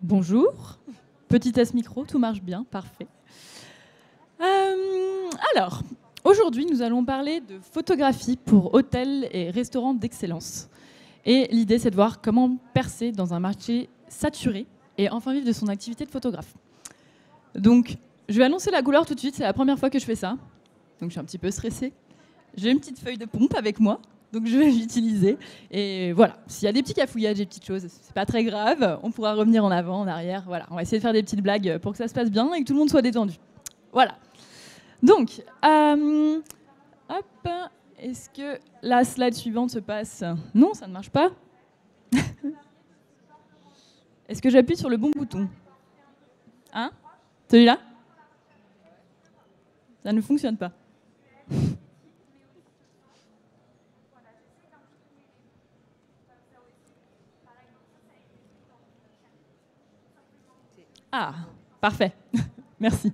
Bonjour. Petit test micro, tout marche bien, parfait. Alors, aujourd'hui, nous allons parler de photographie pour hôtels et restaurants d'excellence. Et l'idée, c'est de voir comment percer dans un marché saturé et enfin vivre de son activité de photographe. Donc, je vais annoncer la couleur tout de suite, c'est la première fois que je fais ça. Donc, je suis un petit peu stressée. J'ai une petite feuille de pompe avec moi, donc je vais l'utiliser. Et voilà, s'il y a des petits cafouillages, des petites choses, c'est pas très grave. On pourra revenir en avant, en arrière. Voilà, on va essayer de faire des petites blagues pour que ça se passe bien et que tout le monde soit détendu. Voilà. Donc, hop, est-ce que la slide suivante se passe? Non, ça ne marche pas. Est-ce que j'appuie sur le bon bouton? Hein? Celui-là? Ça ne fonctionne pas. Ah, parfait. Merci.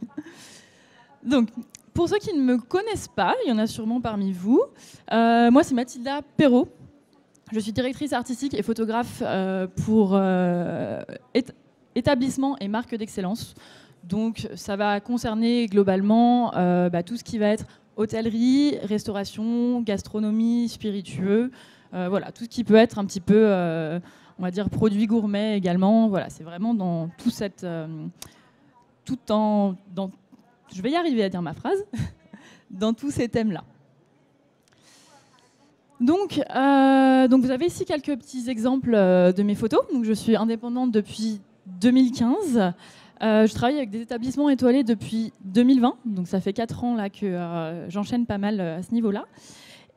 Donc, pour ceux qui ne me connaissent pas, il y en a sûrement parmi vous, moi c'est Mathilda Perrault. Je suis directrice artistique et photographe pour établissements et marques d'excellence. Donc ça va concerner globalement tout ce qui va être hôtellerie, restauration, gastronomie, spiritueux, voilà, tout ce qui peut être un petit peu, on va dire, produits gourmets également. Voilà, c'est vraiment dans tout cette... je vais y arriver à dire ma phrase, dans tous ces thèmes-là. Donc vous avez ici quelques petits exemples de mes photos. Donc, je suis indépendante depuis 2015. Je travaille avec des établissements étoilés depuis 2020. Donc ça fait 4 ans là, que j'enchaîne pas mal à ce niveau-là.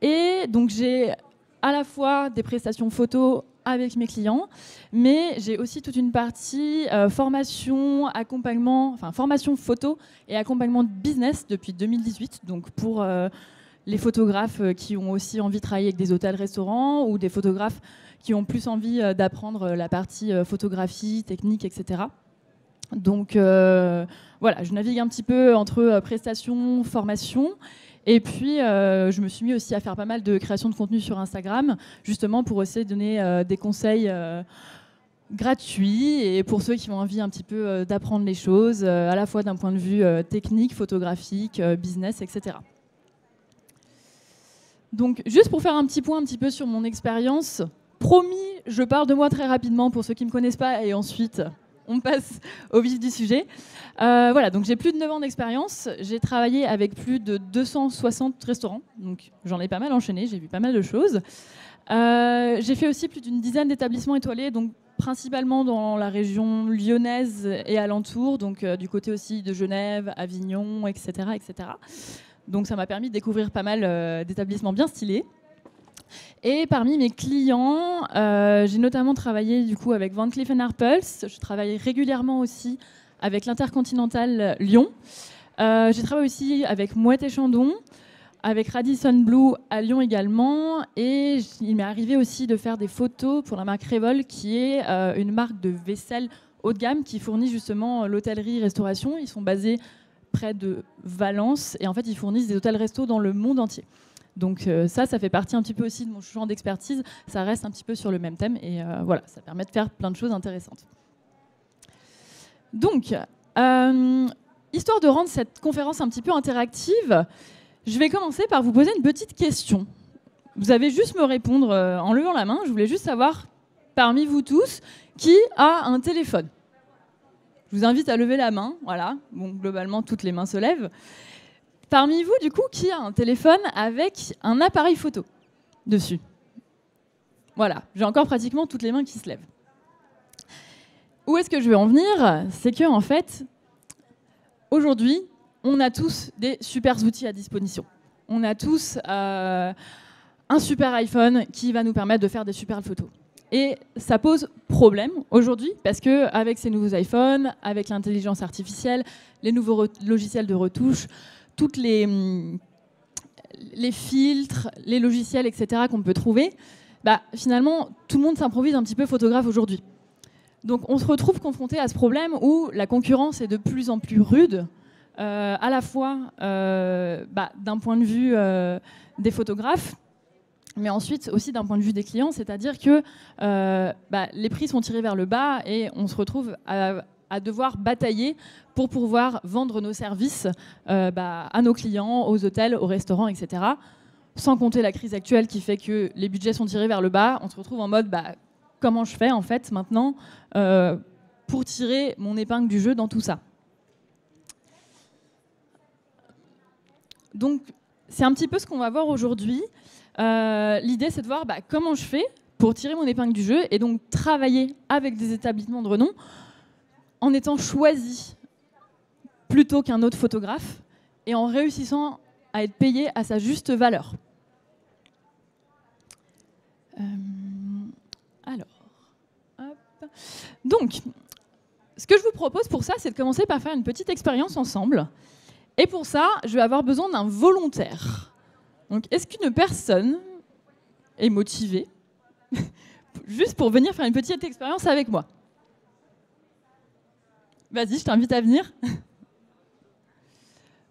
Et donc j'ai à la fois des prestations photos avec mes clients, mais j'ai aussi toute une partie formation, accompagnement, enfin formation photo et accompagnement de business depuis 2018. Donc pour les photographes qui ont aussi envie de travailler avec des hôtels-restaurants ou des photographes qui ont plus envie d'apprendre la partie photographie, technique, etc. Donc voilà, je navigue un petit peu entre prestations, formation. Et puis, je me suis mis aussi à faire pas mal de création de contenu sur Instagram, justement pour essayer de donner des conseils gratuits et pour ceux qui ont envie un petit peu d'apprendre les choses, à la fois d'un point de vue technique, photographique, business, etc. Donc, juste pour faire un petit point un petit peu sur mon expérience, promis, je parle de moi très rapidement pour ceux qui ne me connaissent pas et ensuite on passe au vif du sujet. Voilà, donc j'ai plus de 9 ans d'expérience. J'ai travaillé avec plus de 260 restaurants, donc j'en ai pas mal enchaîné, j'ai vu pas mal de choses. J'ai fait aussi plus d'une dizaine d'établissements étoilés, donc principalement dans la région lyonnaise et alentour, donc du côté aussi de Genève, Avignon, etc., etc. Donc ça m'a permis de découvrir pas mal d'établissements bien stylés. Et parmi mes clients, j'ai notamment travaillé du coup avec Van Cleef & Arpels. Je travaille régulièrement aussi avec l'Intercontinental Lyon. J'ai travaillé aussi avec Moët & Chandon, avec Radisson Blu à Lyon également. Et il m'est arrivé aussi de faire des photos pour la marque Revol, qui est une marque de vaisselle haut de gamme qui fournit justement l'hôtellerie-restauration. Ils sont basés près de Valence et en fait ils fournissent des hôtels-restos dans le monde entier. Donc ça fait partie un petit peu aussi de mon champ d'expertise. Ça reste un petit peu sur le même thème et voilà, ça permet de faire plein de choses intéressantes. Donc, histoire de rendre cette conférence un petit peu interactive, je vais commencer par vous poser une petite question. Vous avez juste me répondre en levant la main. Je voulais juste savoir, parmi vous tous, qui a un téléphone? Je vous invite à lever la main. Voilà, bon, globalement, toutes les mains se lèvent. Parmi vous, du coup, qui a un téléphone avec un appareil photo dessus? Voilà, j'ai encore pratiquement toutes les mains qui se lèvent. Où est-ce que je veux en venir? C'est que, en fait, aujourd'hui, on a tous des super outils à disposition. On a tous un super iPhone qui va nous permettre de faire des super photos. Et ça pose problème aujourd'hui parce qu'avec ces nouveaux iPhones, avec l'intelligence artificielle, les nouveaux logiciels de retouche, toutes les filtres, les logiciels, etc. qu'on peut trouver, finalement, tout le monde s'improvise un petit peu photographe aujourd'hui. Donc on se retrouve confronté à ce problème où la concurrence est de plus en plus rude, à la fois d'un point de vue des photographes, mais ensuite aussi d'un point de vue des clients, c'est-à-dire que les prix sont tirés vers le bas et on se retrouve à devoir batailler pour pouvoir vendre nos services à nos clients, aux hôtels, aux restaurants, etc. Sans compter la crise actuelle qui fait que les budgets sont tirés vers le bas, on se retrouve en mode comment je fais en fait maintenant pour tirer mon épingle du jeu dans tout ça. Donc c'est un petit peu ce qu'on va voir aujourd'hui. L'idée c'est de voir comment je fais pour tirer mon épingle du jeu et donc travailler avec des établissements de renom en étant choisi plutôt qu'un autre photographe et en réussissant à être payé à sa juste valeur. Donc, ce que je vous propose pour ça, c'est de commencer par faire une petite expérience ensemble. Et pour ça, je vais avoir besoin d'un volontaire. Donc, est-ce qu'une personne est motivée juste pour venir faire une petite expérience avec moi? Vas-y, je t'invite à venir.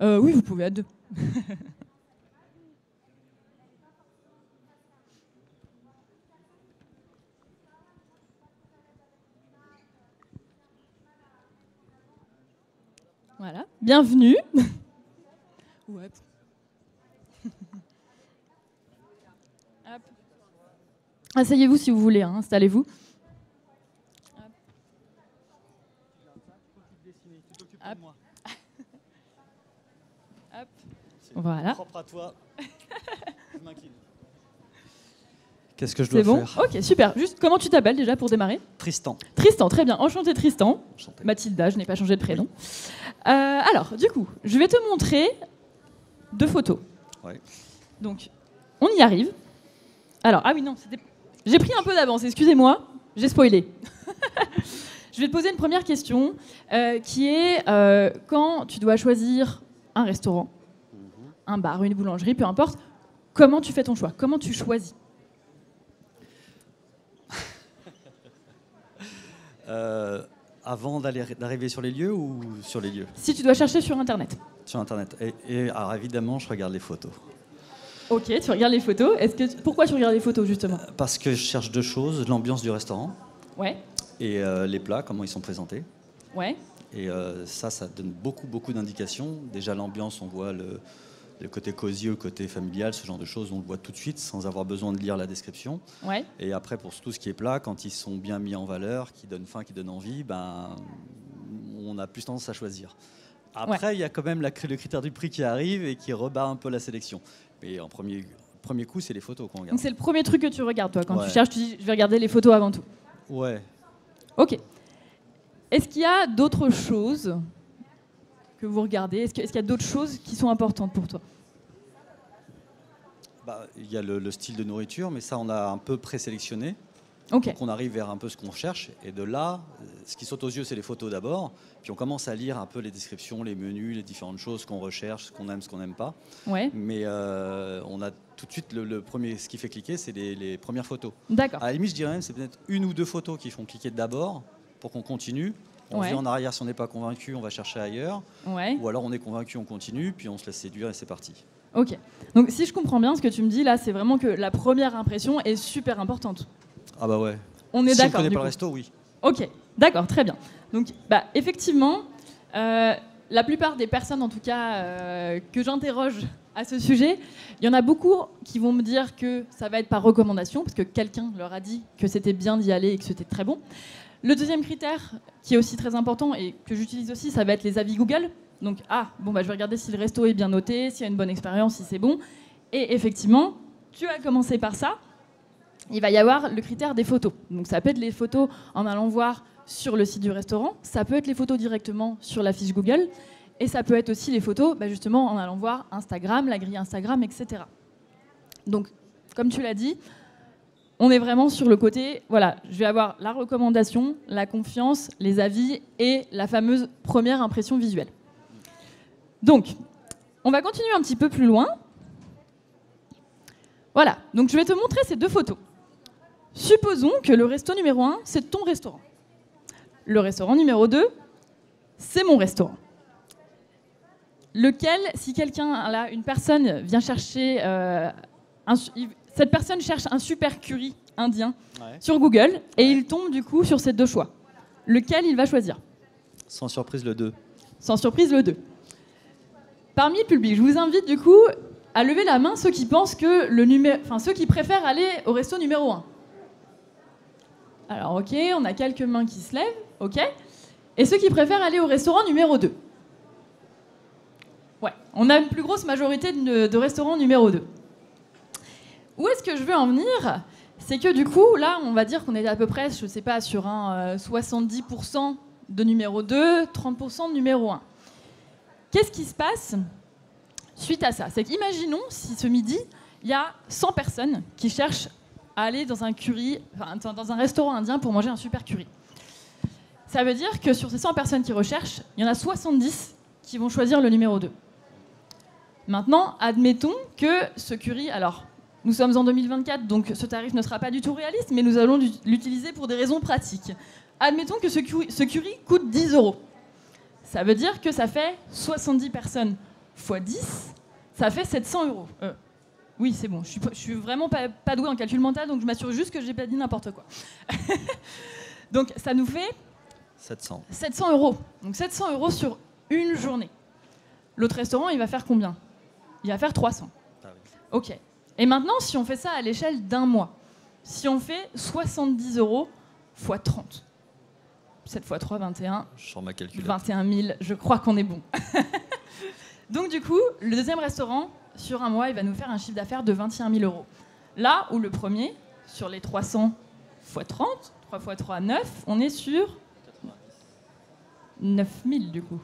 Oui, vous pouvez à deux. Voilà, bienvenue. Ouais. Hop. Asseyez-vous si vous voulez, hein, installez-vous. Hop. Hop. Voilà. Propre à toi. Je m'incline. Qu'est-ce que je dois faire? C'est bon? Ok, super. Juste, comment tu t'appelles déjà pour démarrer? Tristan. Tristan, très bien. Enchanté Tristan. Enchanté. Mathilda, je n'ai pas changé de prénom. Alors, du coup, je vais te montrer 2 photos. Ouais. Donc, on y arrive. Alors, ah oui, non, j'ai pris un peu d'avance, excusez-moi, j'ai spoilé. Je vais te poser une première question qui est quand tu dois choisir un restaurant, un bar, une boulangerie, peu importe, comment tu fais ton choix? Comment tu choisis? Avant d'arriver sur les lieux ou sur les lieux? Si tu dois chercher sur Internet. Sur Internet. Et alors évidemment, je regarde les photos. Ok, tu regardes les photos. Pourquoi tu regardes les photos justement? Parce que je cherche 2 choses, l'ambiance du restaurant. Ouais. Et les plats, comment ils sont présentés. Ouais. Et ça donne beaucoup d'indications. Déjà l'ambiance, on voit le côté cosy, le côté familial, ce genre de choses, on le voit tout de suite sans avoir besoin de lire la description. Ouais. Et après, pour tout ce qui est plat, quand ils sont bien mis en valeur, qui donnent faim, qui donnent envie, on a plus tendance à choisir. Après, il y a quand même le critère du prix qui arrive et qui rebat un peu la sélection. Mais en premier coup, c'est les photos qu'on regarde. Donc c'est le premier truc que tu regardes, toi. Quand tu cherches, tu dis, je vais regarder les photos avant tout. Ouais. Ok. Est-ce qu'il y a d'autres choses que vous regardez? Est-ce qu'il y a d'autres choses qui sont importantes pour toi? Il y a le style de nourriture, mais ça, on a un peu présélectionné. Okay. Donc on arrive vers un peu ce qu'on recherche. Et de là, ce qui saute aux yeux, c'est les photos d'abord. Puis on commence à lire un peu les descriptions, les menus, les différentes choses qu'on recherche, ce qu'on aime, ce qu'on n'aime pas. Ouais. Mais on a tout de suite le premier, ce qui fait cliquer, c'est les premières photos. D'accord. À la limite, je dirais même, c'est peut-être 1 ou 2 photos qui font cliquer d'abord pour qu'on continue. On revient en arrière, si on n'est pas convaincu, on va chercher ailleurs. Ouais. Ou alors on est convaincu, on continue, puis on se laisse séduire et c'est parti. Ok. Donc si je comprends bien, ce que tu me dis là, c'est vraiment que la première impression est super importante. Ah bah ouais. On est si d'accord. Si on connaît pas le resto, oui. Ok, d'accord, très bien. Donc effectivement, la plupart des personnes, en tout cas, que j'interroge à ce sujet, il y en a beaucoup qui vont me dire que ça va être par recommandation, parce que quelqu'un leur a dit que c'était bien d'y aller et que c'était très bon. Le deuxième critère, qui est aussi très important et que j'utilise aussi, ça va être les avis Google. Donc, je vais regarder si le resto est bien noté, s'il y a une bonne expérience, si c'est bon. Et effectivement, tu as commencé par ça. Il va y avoir le critère des photos. Donc, ça peut être les photos en allant voir sur le site du restaurant. Ça peut être les photos directement sur la fiche Google. Et ça peut être aussi les photos, justement, en allant voir Instagram, la grille Instagram, etc. Donc, comme tu l'as dit, on est vraiment sur le côté, voilà, je vais avoir la recommandation, la confiance, les avis et la fameuse première impression visuelle. Donc, on va continuer un petit peu plus loin. Voilà, donc je vais te montrer ces 2 photos. Supposons que le resto numéro 1, c'est ton restaurant. Le restaurant numéro 2, c'est mon restaurant. Lequel, si quelqu'un, là, une personne vient chercher, Cette personne cherche un super curry indien sur Google et il tombe du coup sur ces 2 choix. Lequel il va choisir? Sans surprise, le 2. Sans surprise, le 2. Parmi le public, je vous invite du coup à lever la main ceux qui pensent que ceux qui préfèrent aller au resto numéro 1. Alors ok, on a quelques mains qui se lèvent, ok. Et ceux qui préfèrent aller au restaurant numéro 2. Ouais, on a une plus grosse majorité de restaurants numéro 2. Où est-ce que je veux en venir? C'est que du coup, là, on va dire qu'on est à peu près, je sais pas, sur un 70% de numéro 2, 30% de numéro 1. Qu'est-ce qui se passe suite à ça? C'est qu'imaginons si ce midi, il y a 100 personnes qui cherchent à aller dans dans un restaurant indien pour manger un super curry. Ça veut dire que sur ces 100 personnes qui recherchent, il y en a 70 qui vont choisir le numéro 2. Maintenant, admettons que ce curry... Alors, nous sommes en 2024, donc ce tarif ne sera pas du tout réaliste, mais nous allons l'utiliser pour des raisons pratiques. Admettons que ce curry coûte 10 €. Ça veut dire que ça fait 70 personnes x 10, ça fait 700 €. Oui, c'est bon, je suis vraiment pas douée en calcul mental, donc je m'assure juste que j'ai pas dit n'importe quoi. Donc ça nous fait 700 €. Donc 700 € sur une journée. L'autre restaurant, il va faire combien? Il va faire 300. Ah oui. Ok. Et maintenant, si on fait ça à l'échelle d'un mois, si on fait 70 € x 30, 7 x 3, 21. Je sors ma calculette. 21 000, je crois qu'on est bon. Donc du coup, le deuxième restaurant, sur un mois, il va nous faire un chiffre d'affaires de 21 000 €. Là où le premier, sur les 300 x 30, 3 x 3, 9, on est sur 9 000 du coup.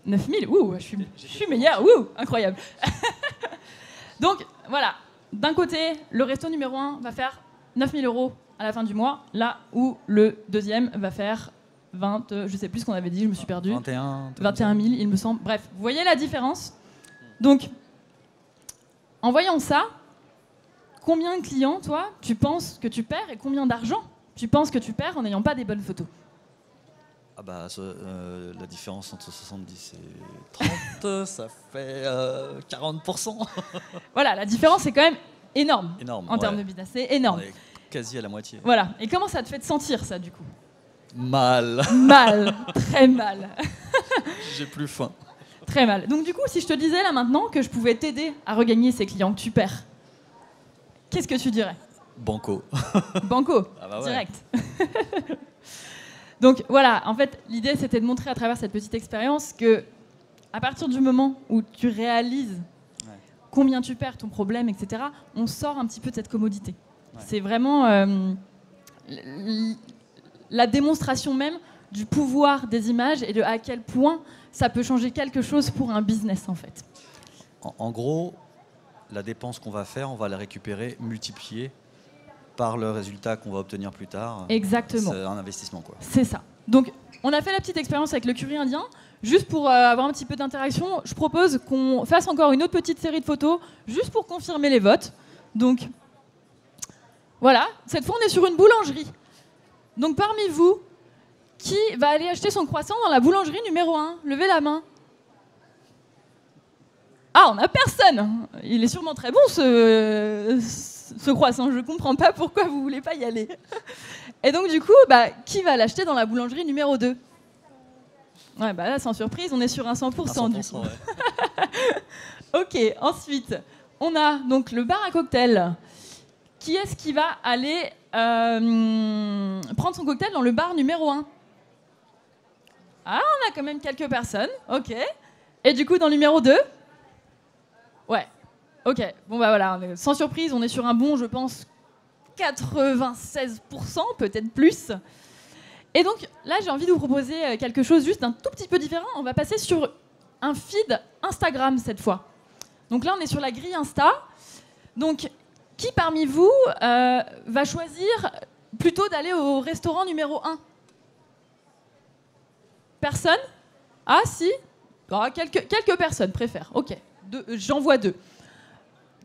9 000, ouh, je suis meilleure, ouh, incroyable. Donc voilà, d'un côté, le resto numéro 1 va faire 9 000 € à la fin du mois, là où le deuxième va faire 20, je sais plus ce qu'on avait dit, je me suis perdue. 21 000, il me semble. Bref, vous voyez la différence? Donc, en voyant ça, combien de clients, toi, tu penses que tu perds et combien d'argent tu penses que tu perds en n'ayant pas des bonnes photos? Ah bah, la différence entre 70 et 30, ça fait 40%. Voilà, la différence est quand même énorme, en termes de ouais. business. C'est énorme. On est quasi à la moitié. Voilà. Et comment ça te fait te sentir, ça, du coup? Mal. Mal, très mal. J'ai plus faim. Très mal. Donc du coup, si je te disais là maintenant que je pouvais t'aider à regagner ces clients que tu perds, qu'est-ce que tu dirais? Banco. Banco, ah bah ouais. Direct. Donc voilà, en fait, l'idée c'était de montrer à travers cette petite expérience que à partir du moment où tu réalises combien tu perds, ton problème, etc., on sort un petit peu de cette commodité. Ouais. C'est vraiment la démonstration même du pouvoir des images et de à quel point ça peut changer quelque chose pour un business, en fait. En gros, la dépense qu'on va faire, on va la récupérer multipliée par le résultat qu'on va obtenir plus tard. Exactement. C'est un investissement, quoi. C'est ça. Donc, on a fait la petite expérience avec le curry indien. Juste pour avoir un petit peu d'interaction, je propose qu'on fasse encore une autre petite série de photos, juste pour confirmer les votes. Donc, voilà. Cette fois, on est sur une boulangerie. Donc, parmi vous, qui va aller acheter son croissant dans la boulangerie numéro 1? Levez la main. Ah, on n'a personne. Il est sûrement très bon, ce croissant. Je ne comprends pas pourquoi vous ne voulez pas y aller. Et donc, du coup, qui va l'acheter dans la boulangerie numéro 2? Ouais, là, sans surprise, on est sur un 100%. Du coup. Ouais. Ok, ensuite, on a donc le bar à cocktail. Qui est-ce qui va aller prendre son cocktail dans le bar numéro 1? Ah, on a quand même quelques personnes. Ok. Et du coup, dans le numéro 2? Ouais. Ok. Bon, voilà. Sans surprise, on est sur un bon, je pense, 96%, peut-être plus. Et donc, là, j'ai envie de vous proposer quelque chose juste d'un tout petit peu différent. On va passer sur un feed Instagram, cette fois. Donc là, on est sur la grille Insta. Donc, qui parmi vous va choisir plutôt d'aller au restaurant numéro 1? Personne? Ah, si. Oh, quelques personnes préfèrent. Ok. J'en vois 2.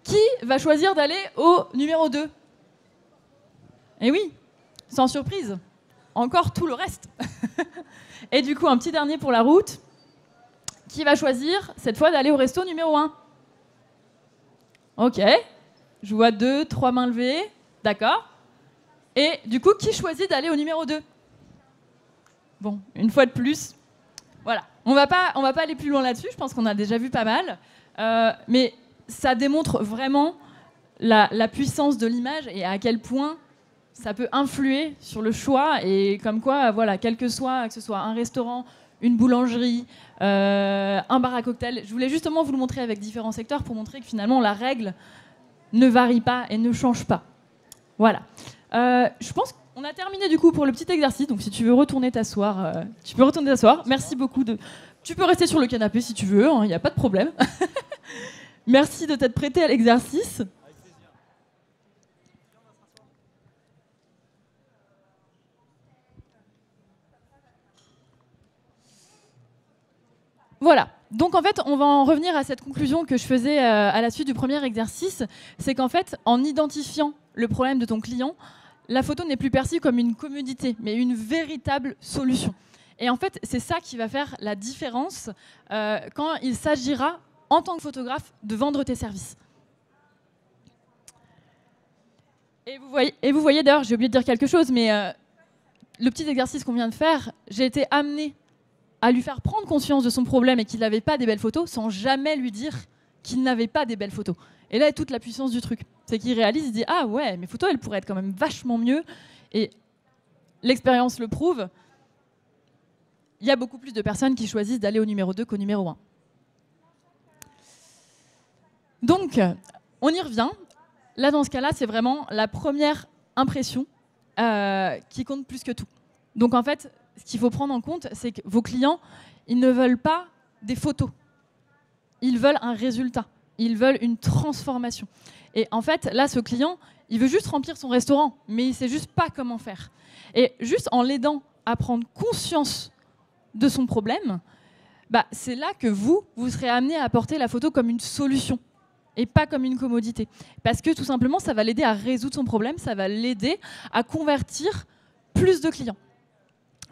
Qui va choisir d'aller au numéro 2? Eh oui, sans surprise. Encore tout le reste. Et du coup, un petit dernier pour la route. Qui va choisir, cette fois, d'aller au resto numéro 1? Ok. Je vois 2, 3 mains levées. D'accord. Et du coup, qui choisit d'aller au numéro 2? Bon, une fois de plus, voilà. On va pas aller plus loin là-dessus, je pense qu'on a déjà vu pas mal. Mais ça démontre vraiment la puissance de l'image et à quel point ça peut influer sur le choix. Et comme quoi, voilà, que ce soit un restaurant, une boulangerie, un bar à cocktail. Je voulais justement vous le montrer avec différents secteurs pour montrer que finalement, la règle ne varie pas et ne change pas. Voilà. Je pense qu'on a terminé du coup pour le petit exercice. Donc si tu veux retourner t'asseoir, tu peux retourner t'asseoir. Merci beaucoup. Tu peux rester sur le canapé si tu veux, il n'y a pas de problème. Merci de t'être prêté à l'exercice. Voilà. Donc en fait, on va en revenir à cette conclusion que je faisais à la suite du premier exercice. C'est qu'en fait, en identifiant le problème de ton client, la photo n'est plus perçue comme une commodité, mais une véritable solution. Et en fait, c'est ça qui va faire la différence quand il s'agira, en tant que photographe, de vendre tes services. Et vous voyez d'ailleurs, j'ai oublié de dire quelque chose, mais le petit exercice qu'on vient de faire, j'ai été amenée à lui faire prendre conscience de son problème et qu'il n'avait pas des belles photos, sans jamais lui dire qu'il n'avait pas des belles photos. Et là est toute la puissance du truc. C'est qu'il réalise, il se dit « Ah ouais, mes photos, elles pourraient être quand même vachement mieux. » Et l'expérience le prouve. Il y a beaucoup plus de personnes qui choisissent d'aller au numéro 2 qu'au numéro 1. Donc, on y revient. Là, dans ce cas-là, c'est vraiment la première impression qui compte plus que tout. Donc, en fait, ce qu'il faut prendre en compte, c'est que vos clients, ils ne veulent pas des photos. Ils veulent un résultat. Ils veulent une transformation. Et en fait, là, ce client, il veut juste remplir son restaurant, mais il ne sait juste pas comment faire. Et juste en l'aidant à prendre conscience de son problème, bah, c'est là que vous serez amené à apporter la photo comme une solution et pas comme une commodité. Parce que tout simplement, ça va l'aider à résoudre son problème, ça va l'aider à convertir plus de clients.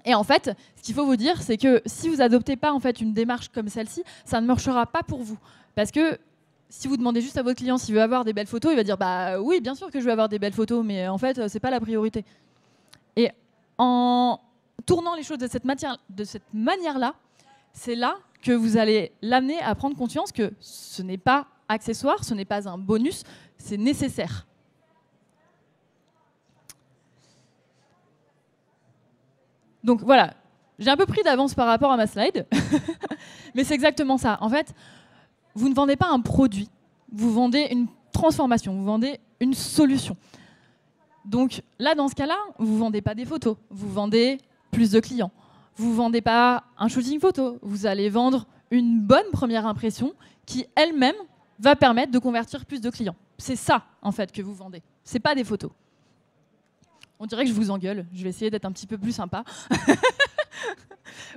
Et en fait, ce qu'il faut vous dire, c'est que si vous n'adoptez pas en fait, une démarche comme celle-ci, ça ne marchera pas pour vous. Parce que si vous demandez juste à votre client s'il veut avoir des belles photos, il va dire bah oui, bien sûr que je veux avoir des belles photos, mais en fait, c'est pas la priorité. Et en tournant les choses de cette manière-là, c'est là que vous allez l'amener à prendre conscience que ce n'est pas accessoire, ce n'est pas un bonus, c'est nécessaire. Donc voilà, j'ai un peu pris d'avance par rapport à ma slide, mais c'est exactement ça. En fait, vous ne vendez pas un produit, vous vendez une transformation, vous vendez une solution. Donc là, dans ce cas-là, vous ne vendez pas des photos, vous vendez plus de clients. Vous ne vendez pas un shooting photo, vous allez vendre une bonne première impression qui, elle-même, va permettre de convertir plus de clients. C'est ça, en fait, que vous vendez. Ce n'est pas des photos. On dirait que je vous engueule. Je vais essayer d'être un petit peu plus sympa.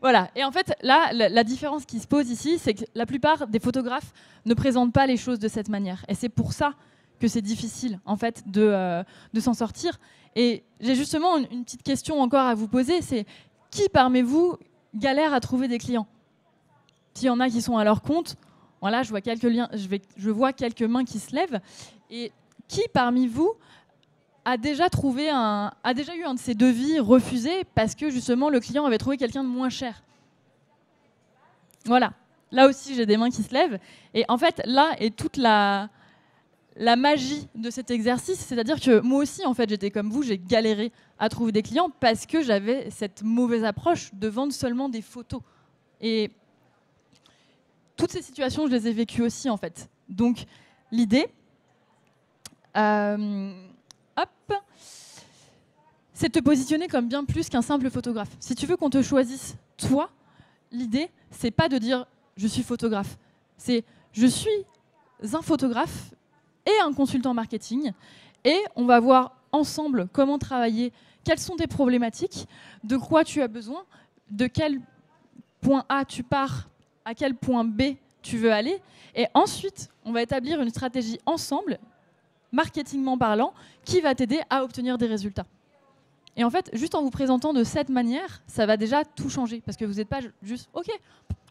Voilà. Et en fait, là, la différence qui se pose ici, c'est que la plupart des photographes ne présentent pas les choses de cette manière. Et c'est pour ça que c'est difficile, en fait, de s'en sortir. Et j'ai justement une petite question encore à vous poser, c'est qui parmi vous galère à trouver des clients? S'il y en a qui sont à leur compte, voilà, je vois quelques mains qui se lèvent. Et qui parmi vous a déjà eu un de ses devis refusé parce que justement le client avait trouvé quelqu'un de moins cher? Voilà, là aussi j'ai des mains qui se lèvent. Et en fait, là est toute la magie de cet exercice, c'est-à-dire que moi aussi, en fait, j'étais comme vous, j'ai galéré à trouver des clients parce que j'avais cette mauvaise approche de vendre seulement des photos. Et toutes ces situations, je les ai vécues aussi, en fait. Donc, l'idée, c'est de te positionner comme bien plus qu'un simple photographe. Si tu veux qu'on te choisisse, toi, l'idée, c'est pas de dire « je suis photographe », c'est « je suis un photographe » et un consultant marketing, et on va voir ensemble comment travailler, quelles sont tes problématiques, de quoi tu as besoin, de quel point A tu pars, à quel point B tu veux aller, et ensuite on va établir une stratégie ensemble, marketingment parlant, qui va t'aider à obtenir des résultats. Et en fait, juste en vous présentant de cette manière, ça va déjà tout changer, parce que vous n'êtes pas juste « ok,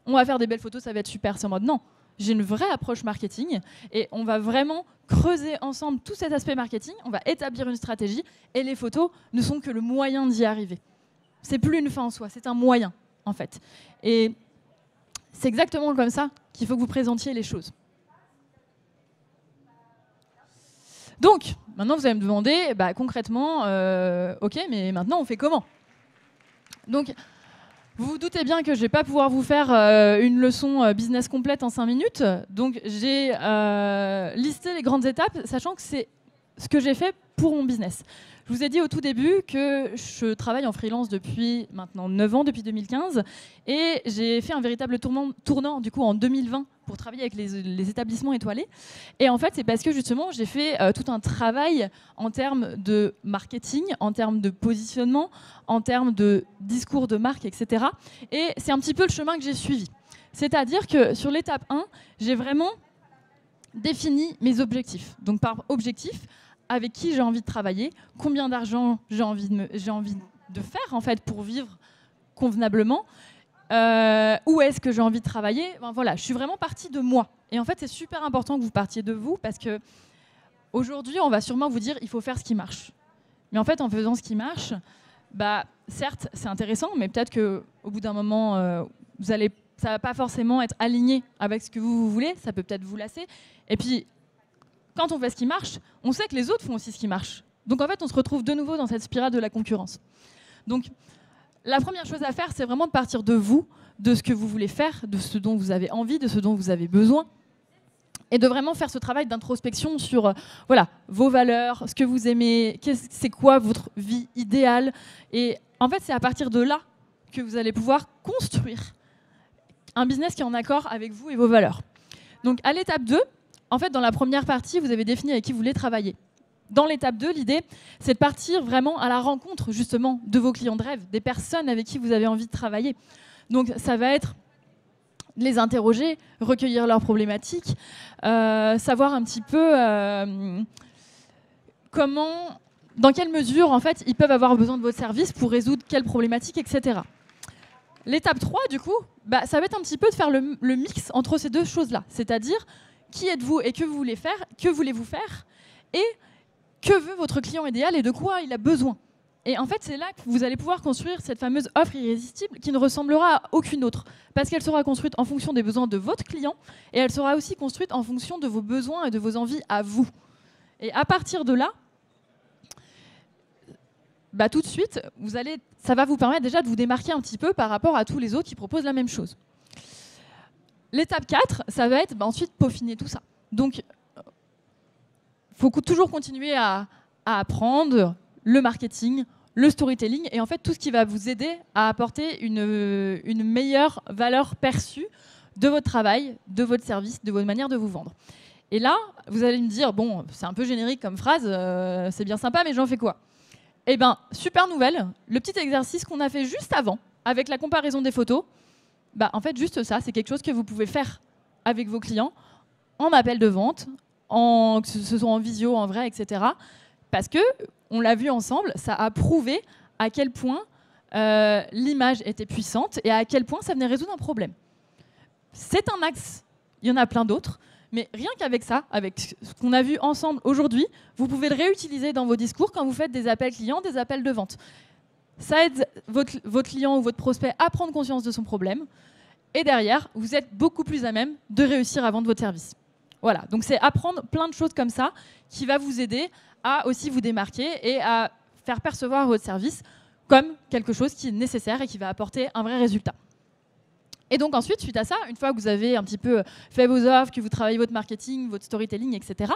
on va faire des belles photos, ça va être super », c'est en mode « non ». j'ai une vraie approche marketing et on va vraiment creuser ensemble tout cet aspect marketing, on va établir une stratégie et les photos ne sont que le moyen d'y arriver. C'est plus une fin en soi, c'est un moyen en fait. Et c'est exactement comme ça qu'il faut que vous présentiez les choses. Donc, maintenant vous allez me demander, concrètement, ok, mais maintenant on fait comment? Donc, vous vous doutez bien que je ne vais pas pouvoir vous faire une leçon business complète en 5 minutes. Donc, j'ai listé les grandes étapes, sachant que c'est ce que j'ai fait pour mon business. Je vous ai dit au tout début que je travaille en freelance depuis maintenant 9 ans, depuis 2015. Et j'ai fait un véritable tournant du coup, en 2020 pour travailler avec les établissements étoilés. Et en fait, c'est parce que justement, j'ai fait tout un travail en termes de marketing, en termes de positionnement, en termes de discours de marque, etc. Et c'est un petit peu le chemin que j'ai suivi. C'est-à-dire que sur l'étape 1, j'ai vraiment défini mes objectifs. Donc par objectif, avec qui j'ai envie de travailler, combien d'argent j'ai envie de faire en fait pour vivre convenablement, où est-ce que j'ai envie de travailler. Voilà, je suis vraiment partie de moi. Et en fait, c'est super important que vous partiez de vous parce que aujourd'hui, on va sûrement vous dire il faut faire ce qui marche. Mais en fait, en faisant ce qui marche, certes, c'est intéressant, mais peut-être qu'au bout d'un moment, ça ne va pas forcément être aligné avec ce que vous voulez, ça peut peut-être vous lasser. Et puis, quand on fait ce qui marche, on sait que les autres font aussi ce qui marche. Donc en fait, on se retrouve de nouveau dans cette spirale de la concurrence. Donc la première chose à faire, c'est vraiment de partir de vous, de ce que vous voulez faire, de ce dont vous avez envie, de ce dont vous avez besoin, et de vraiment faire ce travail d'introspection sur vos valeurs, ce que vous aimez, c'est quoi votre vie idéale. Et en fait, c'est à partir de là que vous allez pouvoir construire un business qui est en accord avec vous et vos valeurs. Donc à l'étape 2, en fait, dans la première partie, vous avez défini avec qui vous voulez travailler. Dans l'étape 2, l'idée, c'est de partir vraiment à la rencontre, justement, de vos clients de rêve, des personnes avec qui vous avez envie de travailler. Donc, ça va être les interroger, recueillir leurs problématiques, savoir un petit peu dans quelle mesure, en fait, ils peuvent avoir besoin de votre service pour résoudre quelles problématiques, etc. L'étape 3, du coup, ça va être un petit peu de faire le mix entre ces deux choses-là, c'est-à-dire qui êtes-vous et que voulez-vous faire et que veut votre client idéal et de quoi il a besoin. Et en fait, c'est là que vous allez pouvoir construire cette fameuse offre irrésistible qui ne ressemblera à aucune autre parce qu'elle sera construite en fonction des besoins de votre client et elle sera aussi construite en fonction de vos besoins et de vos envies à vous. Et à partir de là, tout de suite, ça va vous permettre déjà de vous démarquer un petit peu par rapport à tous les autres qui proposent la même chose. L'étape 4, ça va être ensuite peaufiner tout ça. Donc, il faut toujours continuer à apprendre le marketing, le storytelling, et en fait tout ce qui va vous aider à apporter une meilleure valeur perçue de votre travail, de votre service, de votre manière de vous vendre. Et là, vous allez me dire, bon, c'est un peu générique comme phrase, c'est bien sympa, mais j'en fais quoi? Eh bien, super nouvelle, le petit exercice qu'on a fait juste avant, avec la comparaison des photos, en fait, juste ça, c'est quelque chose que vous pouvez faire avec vos clients en appel de vente, que ce soit en visio, en vrai, etc. Parce que, on l'a vu ensemble, ça a prouvé à quel point l'image était puissante et à quel point ça venait résoudre un problème. C'est un axe, il y en a plein d'autres, mais rien qu'avec ça, avec ce qu'on a vu ensemble aujourd'hui, vous pouvez le réutiliser dans vos discours quand vous faites des appels clients, des appels de vente. Ça aide votre client ou votre prospect à prendre conscience de son problème. Et derrière, vous êtes beaucoup plus à même de réussir à vendre votre service. Voilà, donc c'est apprendre plein de choses comme ça qui va vous aider à aussi vous démarquer et à faire percevoir votre service comme quelque chose qui est nécessaire et qui va apporter un vrai résultat. Et donc ensuite, suite à ça, une fois que vous avez un petit peu fait vos offres, que vous travaillez votre marketing, votre storytelling, etc.,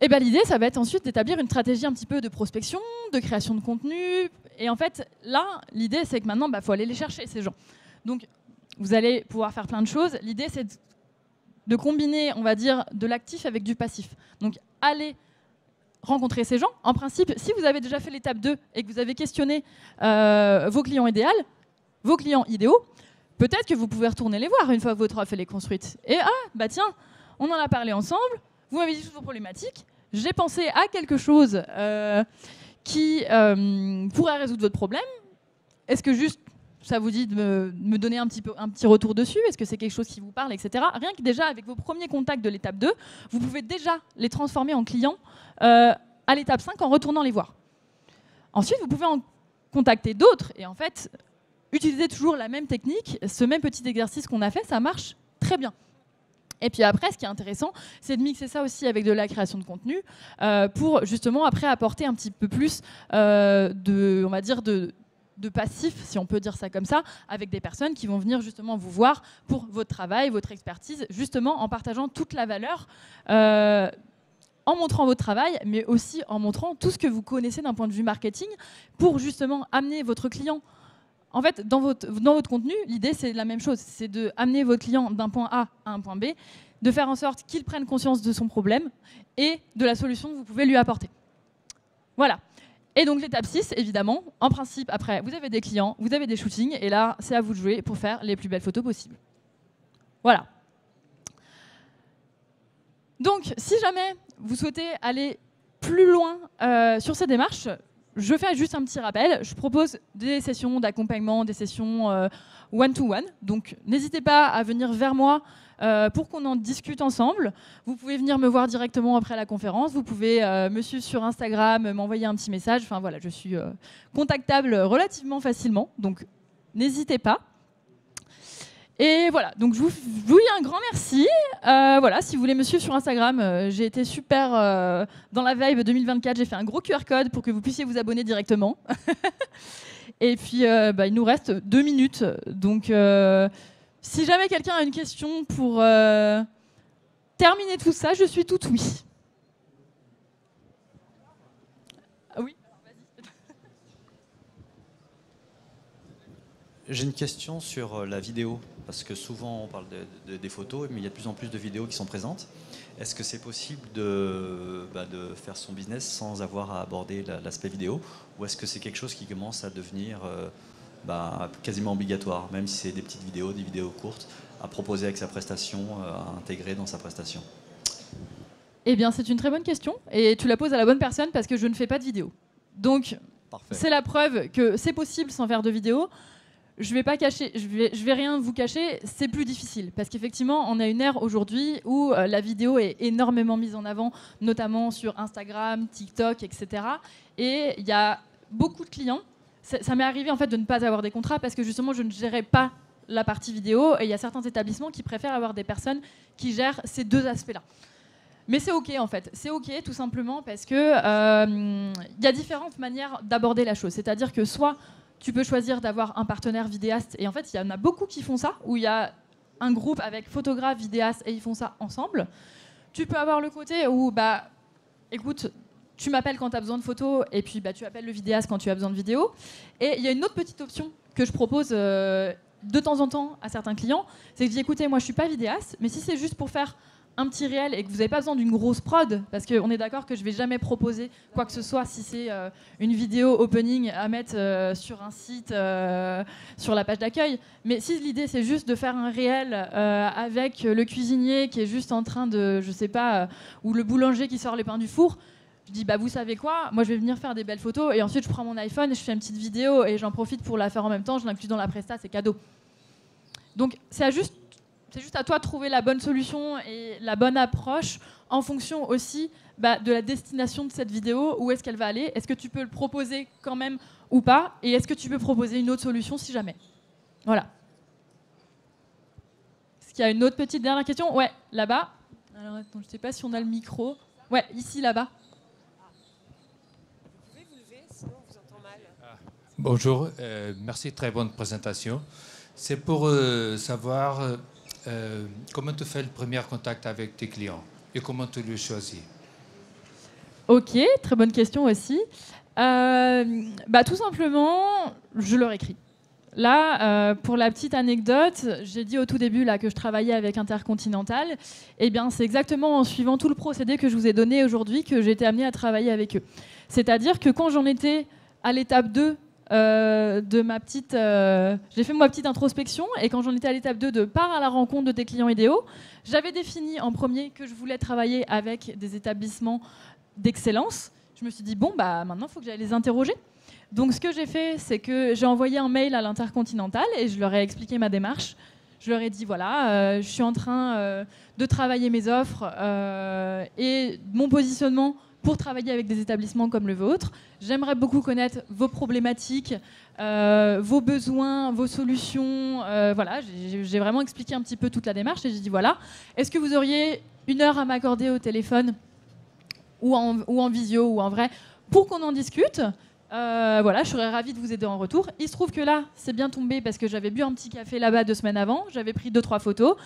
l'idée, ça va être ensuite d'établir une stratégie un petit peu de prospection, de création de contenu. Et en fait, là, l'idée, c'est que maintenant, faut aller les chercher, ces gens. Donc, vous allez pouvoir faire plein de choses. L'idée, c'est de combiner, on va dire, de l'actif avec du passif. Donc, allez rencontrer ces gens. En principe, si vous avez déjà fait l'étape 2 et que vous avez questionné vos clients idéaux, peut-être que vous pouvez retourner les voir une fois que votre offre est construite. Et tiens, on en a parlé ensemble, vous m'avez dit toutes vos problématiques, j'ai pensé à quelque chose qui pourrait résoudre votre problème. Est-ce que juste ça vous dit de me donner un petit retour dessus? Est-ce que c'est quelque chose qui vous parle, etc. Rien que déjà, avec vos premiers contacts de l'étape 2, vous pouvez déjà les transformer en clients à l'étape 5 en retournant les voir. Ensuite, vous pouvez en contacter d'autres et en fait, utiliser toujours la même technique, ce même petit exercice qu'on a fait, ça marche très bien. Et puis après, ce qui est intéressant, c'est de mixer ça aussi avec de la création de contenu pour justement après apporter un petit peu plus on va dire de passif, si on peut dire ça comme ça, avec des personnes qui vont venir justement vous voir pour votre travail, votre expertise, justement en partageant toute la valeur, en montrant votre travail, mais aussi en montrant tout ce que vous connaissez d'un point de vue marketing pour justement amener votre client. En fait, dans votre contenu, l'idée, c'est la même chose. C'est d'amener votre client d'un point A à un point B, de faire en sorte qu'il prenne conscience de son problème et de la solution que vous pouvez lui apporter. Voilà. Et donc, l'étape 6, évidemment, en principe, après, vous avez des clients, vous avez des shootings, et là, c'est à vous de jouer pour faire les plus belles photos possibles. Voilà. Donc, si jamais vous souhaitez aller plus loin sur ces démarches, je fais juste un petit rappel. Je propose des sessions d'accompagnement, des sessions one-to-one. Donc, n'hésitez pas à venir vers moi pour qu'on en discute ensemble. Vous pouvez venir me voir directement après la conférence. Vous pouvez me suivre sur Instagram, m'envoyer un petit message. Enfin, voilà, je suis contactable relativement facilement. Donc, n'hésitez pas. Et voilà, donc je vous dis un grand merci. Voilà, si vous voulez me suivre sur Instagram, j'ai été super dans la vibe 2024. J'ai fait un gros QR code pour que vous puissiez vous abonner directement. Et puis, il nous reste 2 minutes. Donc, si jamais quelqu'un a une question pour terminer tout ça, je suis toute oui. Oui. J'ai une question sur la vidéo, parce que souvent on parle des photos, mais il y a de plus en plus de vidéos qui sont présentes. Est-ce que c'est possible de faire son business sans avoir à aborder l'aspect vidéo, ou est-ce que c'est quelque chose qui commence à devenir quasiment obligatoire, même si c'est des petites vidéos, des vidéos courtes, à proposer avec sa prestation, à intégrer dans sa prestation? Eh bien, c'est une très bonne question, et tu la poses à la bonne personne parce que je ne fais pas de vidéo. Donc, c'est la preuve que c'est possible sans faire de vidéo. Je vais pas cacher, je vais rien vous cacher, c'est plus difficile parce qu'effectivement, on a une ère aujourd'hui où la vidéo est énormément mise en avant, notamment sur Instagram, TikTok, etc. Et il y a beaucoup de clients. Ça m'est arrivé en fait de ne pas avoir des contrats parce que justement, je ne gérais pas la partie vidéo et il y a certains établissements qui préfèrent avoir des personnes qui gèrent ces deux aspects-là. Mais c'est OK en fait, c'est OK tout simplement parce que y a différentes manières d'aborder la chose. C'est-à-dire que soit tu peux choisir d'avoir un partenaire vidéaste, et en fait, il y en a beaucoup qui font ça, où il y a un groupe avec photographe, vidéaste, et ils font ça ensemble. Tu peux avoir le côté où, écoute, tu m'appelles quand tu as besoin de photos, et puis tu appelles le vidéaste quand tu as besoin de vidéos. Et il y a une autre petite option que je propose de temps en temps à certains clients, c'est que je dis, écoutez, moi, je suis pas vidéaste, mais si c'est juste pour faire un petit réel et que vous n'avez pas besoin d'une grosse prod, parce qu'on est d'accord que je ne vais jamais proposer quoi que ce soit si c'est une vidéo opening à mettre sur un site, sur la page d'accueil. Mais si l'idée c'est juste de faire un réel avec le cuisinier qui est juste en train de, je sais pas, ou le boulanger qui sort les pains du four, je dis vous savez quoi, moi je vais venir faire des belles photos et ensuite je prends mon iPhone et je fais une petite vidéo et j'en profite pour la faire en même temps, je l'inclus dans la presta, c'est cadeau. Donc c'est juste à toi de trouver la bonne solution et la bonne approche en fonction aussi de la destination de cette vidéo, où est-ce qu'elle va aller, est-ce que tu peux le proposer quand même ou pas, et est-ce que tu peux proposer une autre solution si jamais. Voilà. Est-ce qu'il y a une autre petite dernière question? Ouais, là-bas. Alors attends, je ne sais pas si on a le micro. Ouais, ici, là-bas. Vous pouvez vous lever, sinon on vous entend mal. Bonjour, merci, très bonne présentation. C'est pour savoir comment tu fais le premier contact avec tes clients et comment tu les choisis. Ok, très bonne question aussi. Tout simplement, je leur écris. Là, pour la petite anecdote, j'ai dit au tout début là, que je travaillais avec Intercontinental. Eh bien, c'est exactement en suivant tout le procédé que je vous ai donné aujourd'hui que j'ai été amenée à travailler avec eux. C'est-à-dire que quand j'en étais à l'étape 2 de ma petite... j'ai fait ma petite introspection, et quand j'en étais à l'étape 2 de part à la rencontre de tes clients idéaux, j'avais défini en premier que je voulais travailler avec des établissements d'excellence. Je me suis dit, maintenant, il faut que j'aille les interroger. Donc ce que j'ai fait, c'est que j'ai envoyé un mail à l'Intercontinental et je leur ai expliqué ma démarche. Je leur ai dit, voilà, je suis en train de travailler mes offres et mon positionnement pour travailler avec des établissements comme le vôtre. J'aimerais beaucoup connaître vos problématiques, vos besoins, vos solutions. Voilà, j'ai vraiment expliqué un petit peu toute la démarche et j'ai dit, voilà, est-ce que vous auriez 1 heure à m'accorder au téléphone ou en visio ou en vrai pour qu'on en discute? Voilà, je serais ravie de vous aider en retour. Il se trouve que là, c'est bien tombé parce que j'avais bu un petit café là-bas 2 semaines avant. J'avais pris 2-3 photos.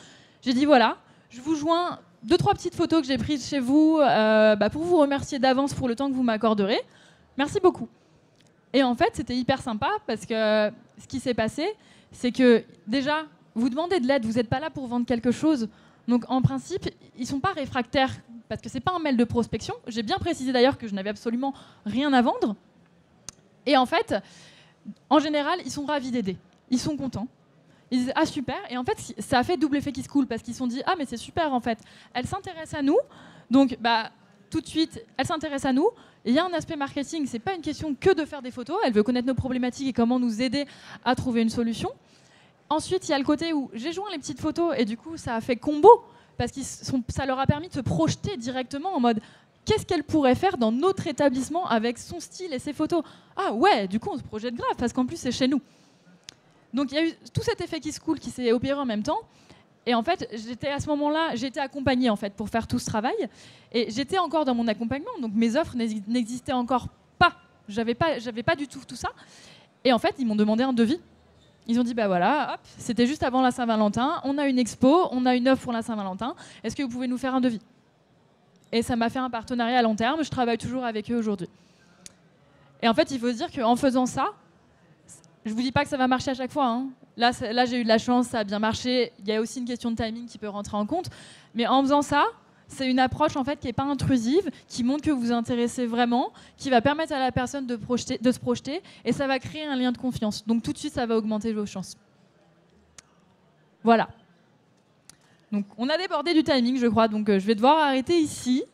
J'ai dit, voilà, je vous joins 2-3 petites photos que j'ai prises chez vous pour vous remercier d'avance pour le temps que vous m'accorderez. Merci beaucoup. Et en fait, c'était hyper sympa parce que ce qui s'est passé, c'est que déjà, vous demandez de l'aide, vous n'êtes pas là pour vendre quelque chose. Donc en principe, ils ne sont pas réfractaires parce que ce n'est pas un mail de prospection. J'ai bien précisé d'ailleurs que je n'avais absolument rien à vendre. Et en fait, en général, ils sont ravis d'aider. Ils sont contents. Ils disent « Ah, super !» Et en fait, ça a fait double effet qui se coule parce qu'ils se sont dit « Ah, mais c'est super, en fait. Elle s'intéresse à nous. Donc, tout de suite, elle s'intéresse à nous. Et il y a un aspect marketing. Ce n'est pas une question que de faire des photos. Elle veut connaître nos problématiques et comment nous aider à trouver une solution. Ensuite, il y a le côté où j'ai joint les petites photos et du coup, ça a fait combo parce que ça leur a permis de se projeter directement en mode qu'est-ce qu'elle pourrait faire dans notre établissement avec son style et ses photos? Ah ouais, du coup, on se projette grave, parce qu'en plus, c'est chez nous. Donc, il y a eu tout cet effet qui se coule, qui s'est opéré en même temps. Et en fait, à ce moment-là, j'étais accompagnée en fait, pour faire tout ce travail. Et j'étais encore dans mon accompagnement, donc mes offres n'existaient encore pas. J'avais pas du tout ça. Et en fait, ils m'ont demandé un devis. Ils ont dit, voilà, hop, c'était juste avant la Saint-Valentin, on a une expo, on a une offre pour la Saint-Valentin, est-ce que vous pouvez nous faire un devis? Et ça m'a fait un partenariat à long terme. Je travaille toujours avec eux aujourd'hui. Et en fait, il faut se dire qu'en faisant ça, je ne vous dis pas que ça va marcher à chaque fois. Hein. Là, j'ai eu de la chance, ça a bien marché. Il y a aussi une question de timing qui peut rentrer en compte. Mais en faisant ça, c'est une approche en fait, qui n'est pas intrusive, qui montre que vous vous intéressez vraiment, qui va permettre à la personne de se projeter. Et ça va créer un lien de confiance. Donc tout de suite, ça va augmenter vos chances. Voilà. Donc, on a débordé du timing, je crois, donc je vais devoir arrêter ici.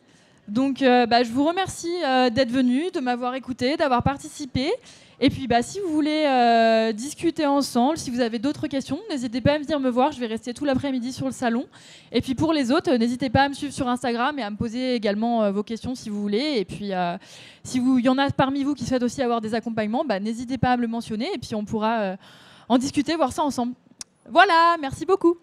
Donc, je vous remercie d'être venu, de m'avoir écouté, d'avoir participé. Et puis, si vous voulez discuter ensemble, si vous avez d'autres questions, n'hésitez pas à venir me voir. Je vais rester tout l'après-midi sur le salon. Et puis, pour les autres, n'hésitez pas à me suivre sur Instagram et à me poser également vos questions si vous voulez. Et puis, il y en a parmi vous qui souhaitent aussi avoir des accompagnements, n'hésitez pas à me le mentionner. Et puis, on pourra en discuter, voir ça ensemble. Voilà, merci beaucoup.